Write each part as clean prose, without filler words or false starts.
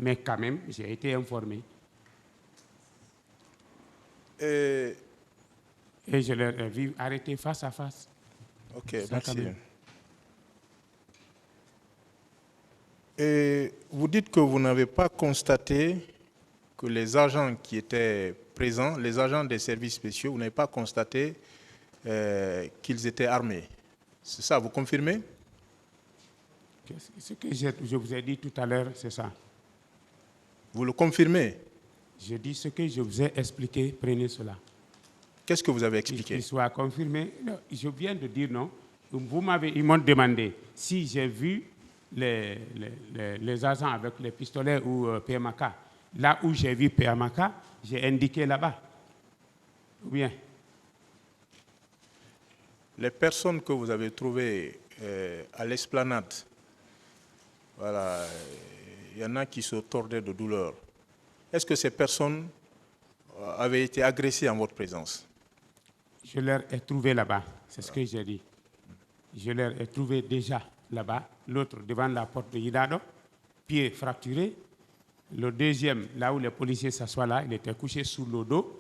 Mais quand même, j'ai été informé. Et je leur ai vu arrêter face à face. Ok, Ça, merci. Et vous dites que vous n'avez pas constaté que les agents qui étaient présents, les agents des services spéciaux, vous n'avez pas constaté qu'ils étaient armés. C'est ça, vous confirmez? Ce que je vous ai dit tout à l'heure, c'est ça. Vous le confirmez? Je dis ce que je vous ai expliqué, prenez cela. Qu'est-ce que vous avez expliqué? Qu'il soit confirmé. Non, je viens de dire non. Ils m'ont demandé si j'ai vu les agents avec les pistolets ou PMK. Là où j'ai vu PMK, j'ai indiqué là-bas. Ou bien? Les personnes que vous avez trouvées à l'esplanade, voilà, il y en a qui se tordaient de douleur. Est-ce que ces personnes avaient été agressées en votre présence? Je leur ai trouvé là-bas, c'est ce que j'ai dit. Je leur ai trouvé déjà là-bas, l'autre devant la porte de Yidado, pied fracturé. Le deuxième, là où les policiers s'assoient là, il était couché sous le dos,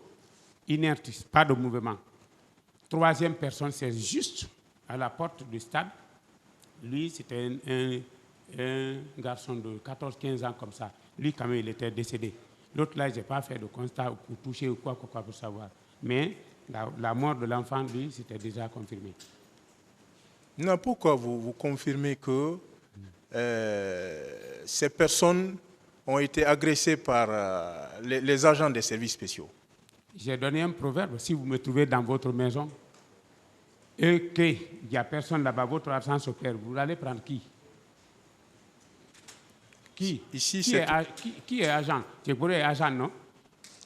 inerte, pas de mouvement. Troisième personne, c'est juste à la porte du stade. Lui, c'était un garçon de 14-15 ans comme ça. Lui, quand même, il était décédé. L'autre là, je n'ai pas fait de constat pour toucher ou quoi pour savoir. Mais la mort de l'enfant, lui, c'était déjà confirmé. Non, pourquoi vous confirmez que ces personnes ont été agressées par les agents des services spéciaux? J'ai donné un proverbe. Si vous me trouvez dans votre maison et qu'il n'y a personne là-bas, votre argent se perd, vous allez prendre qui? Qui est agent? Tchekboro est agent, non?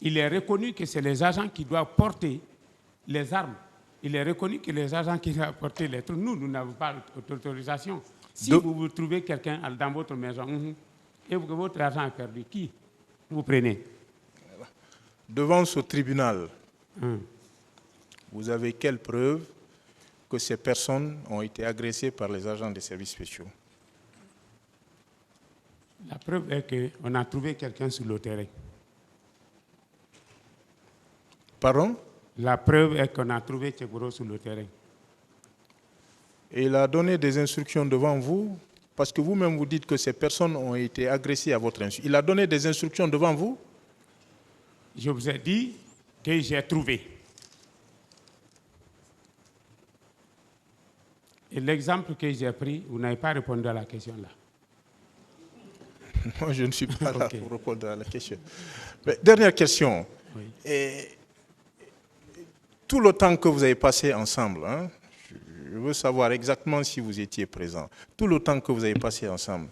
Il est reconnu que c'est les agents qui doivent porter les armes. Il est reconnu que les agents qui doivent porter les trucs, nous n'avons pas d'autorisation. Si vous trouvez quelqu'un dans votre maison et que votre argent est perdu, qui vous prenez? Devant ce tribunal, vous avez quelle preuve que ces personnes ont été agressées par les agents des services spéciaux? La preuve est qu'on a trouvé quelqu'un sur le terrain. Pardon? La preuve est qu'on a trouvé Tchekboro sur le terrain. Et il a donné des instructions devant vous, parce que vous-même vous dites que ces personnes ont été agressées à votre insu. Il a donné des instructions devant vous? Je vous ai dit que j'ai trouvé. Et l'exemple que j'ai pris, vous n'avez pas répondu à la question là. Moi, je ne suis pas là pour répondre à la question. Mais, dernière question. Oui. Et, tout le temps que vous avez passé ensemble, hein, je veux savoir exactement si vous étiez présent. Tout le temps que vous avez passé ensemble,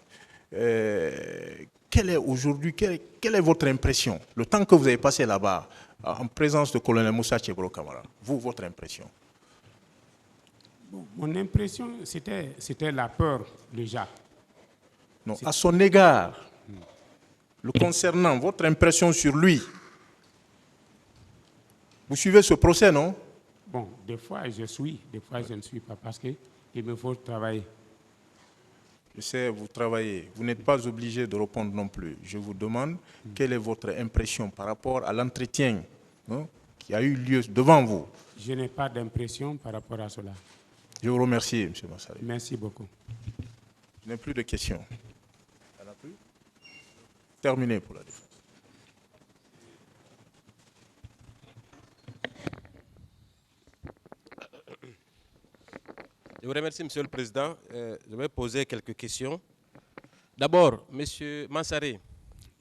quelle est aujourd'hui, quelle est votre impression? Le temps que vous avez passé là-bas, en présence de colonel Moussa Tchekboro Camara, votre impression? Bon, mon impression, c'était la peur déjà. Non, à son égard, le concernant, votre impression sur lui. Vous suivez ce procès, non? Bon, des fois je suis, des fois je ne suis pas parce qu'il me faut travailler. Je sais, vous travaillez. Vous n'êtes pas obligé de répondre non plus. Je vous demande quelle est votre impression par rapport à l'entretien qui a eu lieu devant vous. Je n'ai pas d'impression par rapport à cela. Je vous remercie, M. Massari. Merci beaucoup. Je n'ai plus de questions. Il n'y en a plus? Terminé pour la défense. Je vous remercie, Monsieur le Président. Je vais poser quelques questions. D'abord, Monsieur Mansari.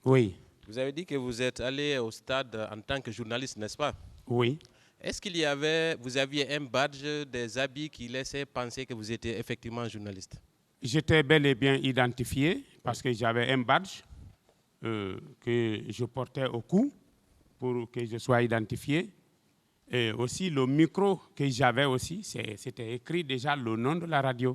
Oui. Vous avez dit que vous êtes allé au stade en tant que journaliste, n'est-ce pas? Oui. Est-ce qu'il vous aviez un badge, des habits qui laissaient penser que vous étiez effectivement journaliste? J'étais bel et bien identifié parce que j'avais un badge que je portais au cou pour que je sois identifié. Et aussi le micro que j'avais aussi, c'était écrit déjà le nom de la radio.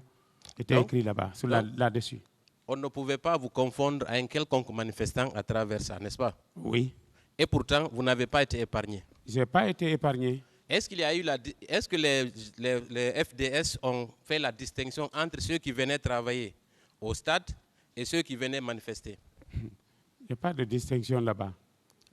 C'était écrit là-bas, là-dessus. On ne pouvait pas vous confondre à un quelconque manifestant à travers ça, n'est-ce pas? Oui. Et pourtant, vous n'avez pas été épargné. Je n'ai pas été épargné. Est-ce que les FDS ont fait la distinction entre ceux qui venaient travailler au stade et ceux qui venaient manifester? Il n'y a pas de distinction là-bas.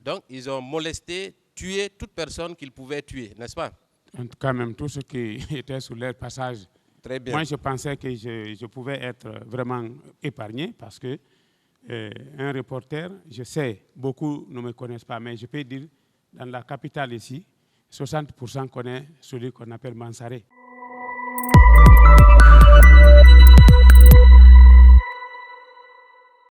Donc, ils ont molesté, tué toute personne qu'ils pouvaient tuer, n'est-ce pas? En tout cas, même tous ceux qui étaient sur leur passage. Très bien. Moi, je pensais que je pouvais être vraiment épargné parce que un reporter, je sais, beaucoup ne me connaissent pas, mais je peux dire, dans la capitale ici, 60% connaissent celui qu'on appelle Mansaré.